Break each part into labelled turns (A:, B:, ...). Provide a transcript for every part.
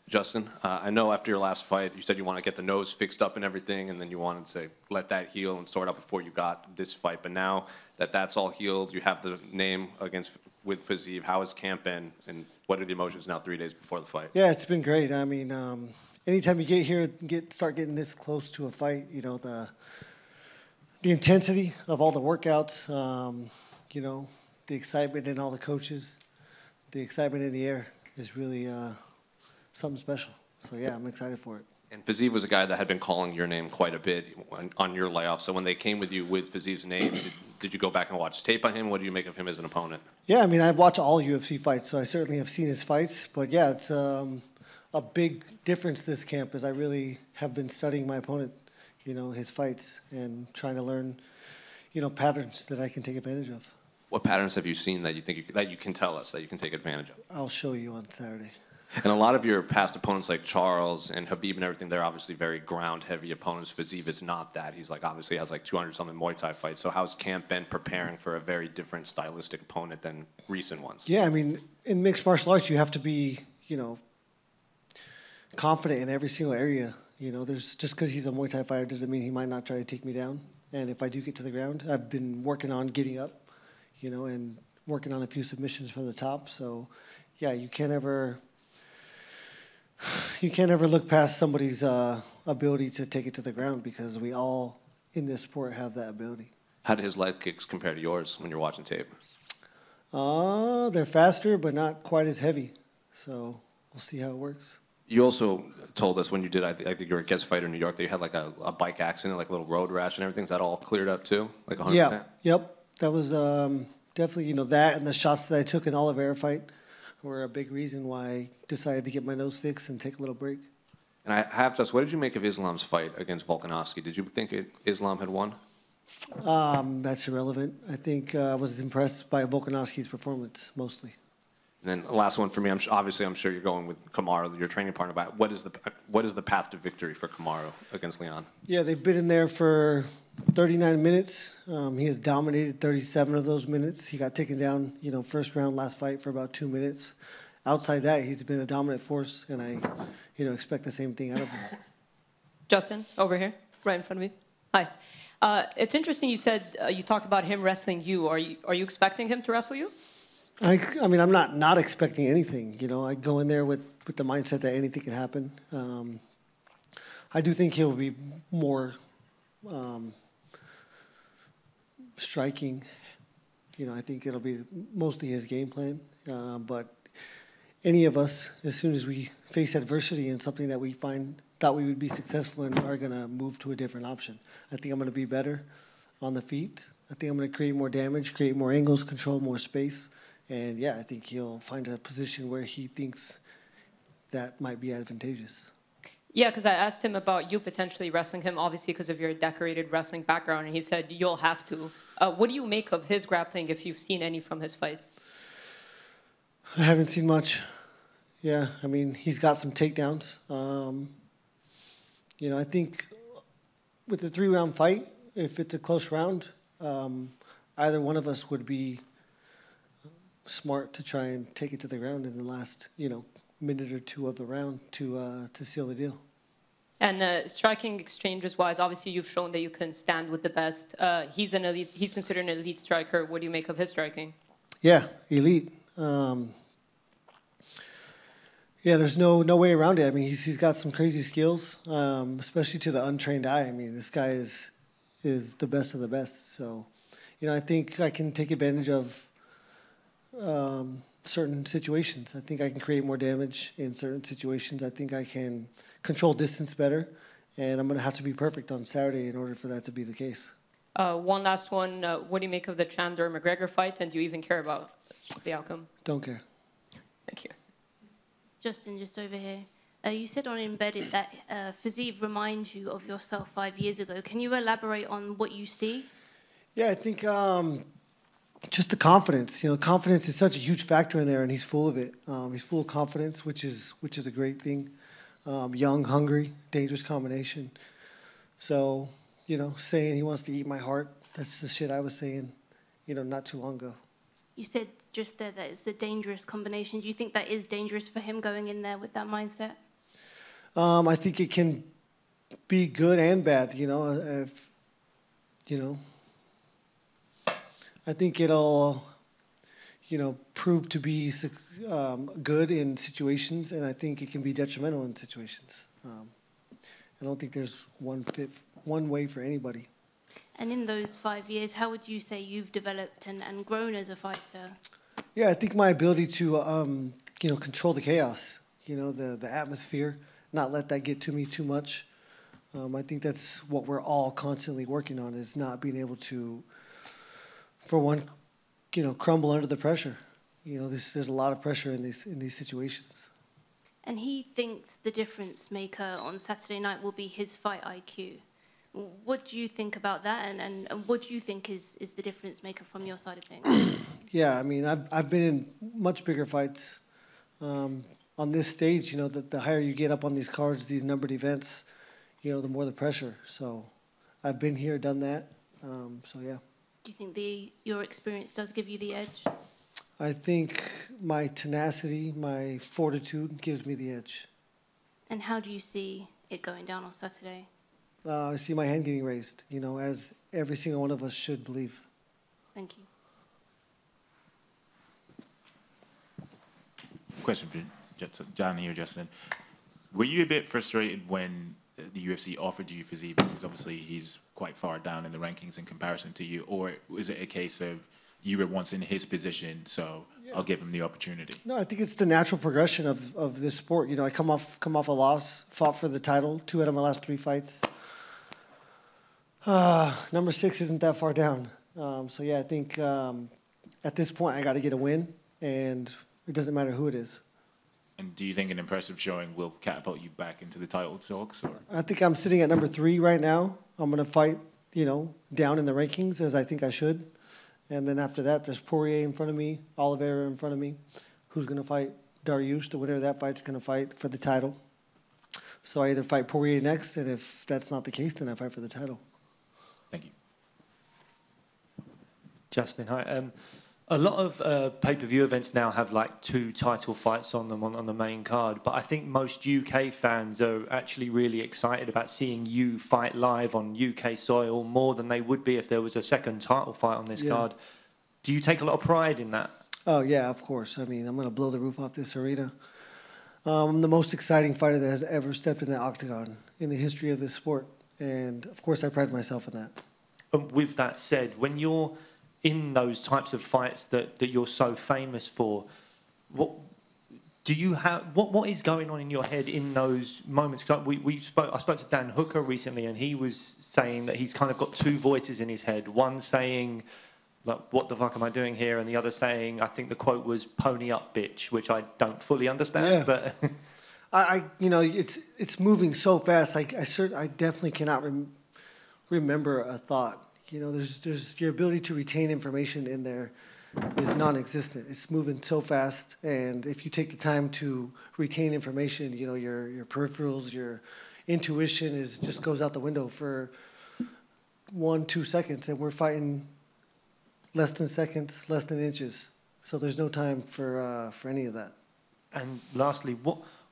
A: Justin, I know after your last fight, you said you want to get the nose fixed up and everything, and then you wanted to let that heal and sort out before you got this fight. But now that that's all healed, you have the name with Fiziev. How has camp been, and what are the emotions now 3 days before the fight?
B: Yeah, it's been great. I mean, anytime you get here, start getting this close to a fight, the intensity of all the workouts, the excitement in all the coaches, the excitement in the air is really something special. So, yeah, I'm excited for it.
A: And Fiziev was a guy that had been calling your name quite a bit on your layoff. So when they came with you with Fiziev's name, did you go back and watch tape on him? What do you make of him as an opponent?
B: Yeah, I mean, I watch all UFC fights, so I certainly have seen his fights. But, yeah, it's a big difference this camp is I really have been studying my opponent, his fights, and trying to learn, patterns that I can take advantage of.
A: What patterns have you seen that you think that you can tell us, that you can take advantage of?
B: I'll show you on Saturday.
A: And a lot of your past opponents like Charles and Khabib and everything, they're obviously very ground-heavy opponents. Fiziev is not that. He's obviously has 200-something Muay Thai fights. So how's camp been preparing for a very different stylistic opponent than recent ones?
B: Yeah, I mean, in mixed martial arts, you have to be, confident in every single area. There's just because he's a Muay Thai fighter doesn't mean he might not try to take me down. And if I do get to the ground, I've been working on getting up, and working on a few submissions from the top. So, yeah, you can't ever look past somebody's ability to take it to the ground because we all in this sport have that ability.
A: How do his leg kicks compare to yours when you're watching tape?
B: They're faster, but not quite as heavy. So we'll see how it works.
A: You also told us when you did, I think you were a guest fighter in New York, that you had a bike accident, a little road rash and everything. Is that all cleared up too? 100%?
B: Yeah, yep. That was definitely, that and the shots that I took in the Oliveira fight were a big reason why I decided to get my nose fixed and take a little break.
A: And I have to ask, what did you make of Islam's fight against Volkanovski? Did you think Islam had won?
B: That's irrelevant. I think I was impressed by Volkanovski's performance, mostly.
A: And then the last one for me, I'm sure you're going with Kamaru, your training partner. But what is the path to victory for Kamaru against Leon?
B: Yeah, they've been in there for 39 minutes. He has dominated 37 of those minutes. He got taken down, first round last fight for about 2 minutes. Outside that, he's been a dominant force, and I, expect the same thing out of him.
C: Justin, over here, right in front of me. Hi. It's interesting you said you talked about him wrestling you. Are you expecting him to wrestle you?
B: I mean, I'm not expecting anything. I go in there with the mindset that anything can happen. I do think he'll be more striking. I think it'll be mostly his game plan. But any of us, as soon as we face adversity and something that we thought we would be successful in, are going to move to a different option. I think I'm going to be better on the feet. I think I'm going to create more damage, create more angles, control more space. And, yeah, I think he'll find a position where he thinks that might be advantageous.
C: Yeah, because I asked him about you potentially wrestling him, obviously because of your decorated wrestling background, and he said you'll have to. What do you make of his grappling if you've seen any from his fights?
B: I haven't seen much. Yeah, I mean, he's got some takedowns. I think with the 3-round fight, if it's a close round, either one of us would be smart to try and take it to the ground in the last, minute or two of the round to seal the deal.
C: And striking exchanges-wise, obviously you've shown that you can stand with the best. He's considered an elite striker. What do you make of his striking?
B: Yeah, elite. Yeah, there's no way around it. I mean, he's got some crazy skills, especially to the untrained eye. I mean, this guy is the best of the best. So, I think I can take advantage of certain situations. I think I can create more damage in certain situations. I think I can control distance better, and I'm going to have to be perfect on Saturday in order for that to be the case.
C: One last one. What do you make of the Chandler-McGregor fight, and do you even care about the outcome?
B: Don't care.
C: Thank you.
D: Justin, just over here. You said on Embedded that Fiziev reminds you of yourself 5 years ago. Can you elaborate on what you see?
B: Yeah, I think just the confidence. Confidence is such a huge factor in there, and he's full of it. He's full of confidence, which is a great thing. Young, hungry, dangerous combination. So, saying he wants to eat my heart, that's the shit I was saying, not too long ago.
D: You said just there that it's a dangerous combination. Do you think that is dangerous for him going in there with that mindset?
B: I think it can be good and bad. If you know, I think it'll prove to be good in situations, and I think it can be detrimental in situations. I don't think there's one way for anybody.
D: And in those 5 years, how would you say you've developed and grown as a fighter?
B: Yeah, I think my ability to control the chaos, the atmosphere, not let that get to me too much. I think that's what we're all constantly working on, is not being able to, for one, crumble under the pressure. There's a lot of pressure in these situations.
D: And he thinks the difference maker on Saturday night will be his fight IQ. What do you think about that, and what do you think is the difference maker from your side of things?
B: Yeah, I mean, I've been in much bigger fights. On this stage, the higher you get up on these cards, these numbered events, the more the pressure. So I've been here, done that. So yeah.
D: Do you think your experience does give you the edge?
B: I think my tenacity, my fortitude gives me the edge.
D: And how do you see it going down on Saturday?
B: I see my hand getting raised, as every single one of us should believe.
D: Thank you.
E: Question for John here, Justin. Were you a bit frustrated when the UFC offered you Fiziev, because obviously he's quite far down in the rankings in comparison to you, or was it a case of you were once in his position, so I'll give him the opportunity?
B: No, I think it's the natural progression of this sport. I come off a loss, fought for the title, 2 out of my last 3 fights. Number 6 isn't that far down. So yeah, I think at this point I got to get a win, and it doesn't matter who it is.
E: And do you think an impressive showing will catapult you back into the title talks? Or?
B: I think I'm sitting at number 3 right now. I'm going to fight, down in the rankings, as I think I should. And then after that, there's Poirier in front of me, Oliveira in front of me. Who's going to fight Dariush? The winner of that fight's going to fight for the title. So I either fight Poirier next, and if that's not the case, then I fight for the title.
E: Thank you.
F: Justin, hi. A lot of pay-per-view events now have like 2 title fights on them on the main card, but I think most UK fans are actually really excited about seeing you fight live on UK soil more than they would be if there was a second title fight on this card. Do you take a lot of pride in that?
B: Oh, yeah, of course. I mean, I'm going to blow the roof off this arena. I'm the most exciting fighter that has ever stepped in the octagon in the history of this sport, and of course I pride myself in that.
F: With that said, when you're in those types of fights that you're so famous for, what do you have? What is going on in your head in those moments? I spoke to Dan Hooker recently, and he was saying that he's kind of got 2 voices in his head. One saying, like, "What the fuck am I doing here?" and the other saying, I think the quote was "Pony up, bitch," which I don't fully understand.
B: Yeah.
F: But
B: it's moving so fast. I definitely cannot remember a thought. There's your ability to retain information in there is non-existent. It's moving so fast, and if you take the time to retain information, your peripherals, your intuition just goes out the window for 1-2 seconds, and we're fighting less than seconds, less than inches. So there's no time for any of that.
F: And lastly,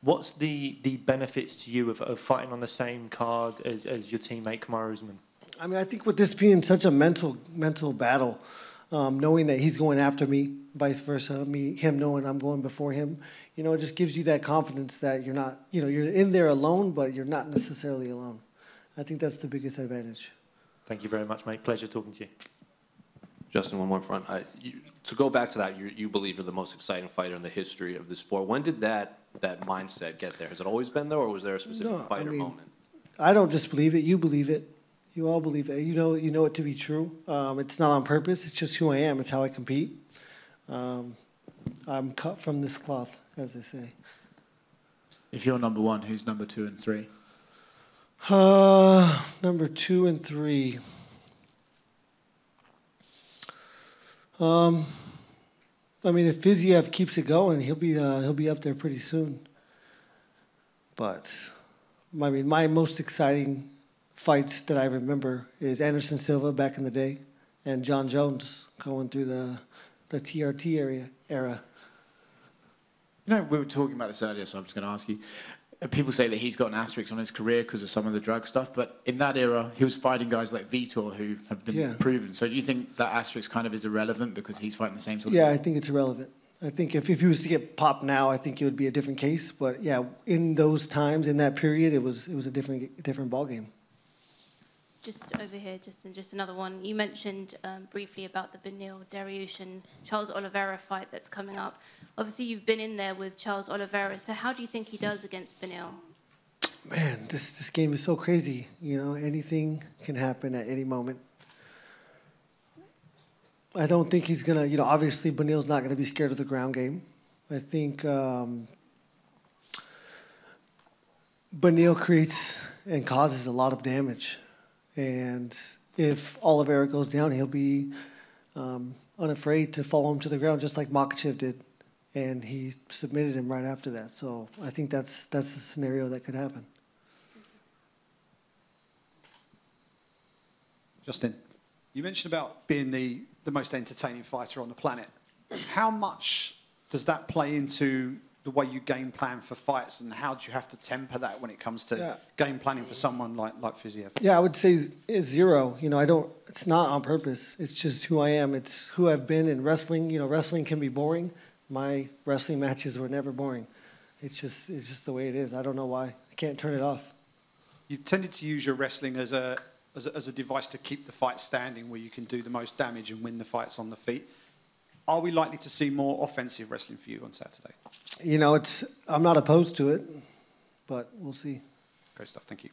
F: what's the benefits to you of fighting on the same card as your teammate Kamaru Usman?
B: I mean, I think with this being such a mental battle, knowing that he's going after me, vice versa, him knowing I'm going before him, it just gives you that confidence that you're not, you're in there alone, but you're not necessarily alone. I think that's the biggest advantage.
F: Thank you very much, mate. Pleasure talking to you.
A: Justin, one more front. To go back to that, you believe you're the most exciting fighter in the history of the sport. When did that mindset get there? Has it always been there, or was there a specific fighter moment?
B: I don't just believe it. You believe it. You all believe it. You know it to be true. It's not on purpose. It's just who I am. It's how I compete. I'm cut from this cloth, as they say.
G: If you're number 1, who's number 2 and 3?
B: Number 2 and 3. I mean, if Fiziev keeps it going, he'll be up there pretty soon. But I mean, my most exciting fights that I remember is Anderson Silva back in the day, and John Jones going through the TRT era.
G: We were talking about this earlier, so I'm just going to ask you. people say that he's got an asterisk on his career because of some of the drug stuff, but in that era, he was fighting guys like Vitor who have been
B: Yeah.
G: proven. So do you think that asterisk kind of is irrelevant because he's fighting the same sort of...
B: Yeah, I think it's irrelevant. I think if he was to get popped now, I think it would be a different case. But yeah, in those times, in that period, it was a different ballgame.
D: Just over here, just another one. You mentioned briefly about the Beneil Dariush and Charles Oliveira fight that's coming up. Obviously, you've been in there with Charles Oliveira, so how do you think he does against Beneil?
B: Man, this game is so crazy. You know, anything can happen at any moment. I don't think he's gonna. You know, obviously, Beneil's not gonna be scared of the ground game. I think Beneil creates and causes a lot of damage. And if Oliveira goes down, he'll be unafraid to follow him to the ground, just like Makhachev did. And he submitted him right after that. So I think that's a scenario that could happen.
H: Justin, you mentioned about being the most entertaining fighter on the planet. How much does that play into the way you game plan for fights, and how do you have to temper that when it comes to game planning for someone like Fiziev?
B: Yeah, I would say it's zero. You know, it's not on purpose. It's just who I am. It's who I've been in wrestling. You know, wrestling can be boring. My wrestling matches were never boring. It's just the way it is. I don't know why. I can't turn it off.
H: You've tended to use your wrestling as a device to keep the fight standing, where you can do the most damage and win the fights on the feet. Are we likely to see more offensive wrestling for you on Saturday?
B: You know, I'm not opposed to it, but we'll see.
H: Great stuff. Thank you.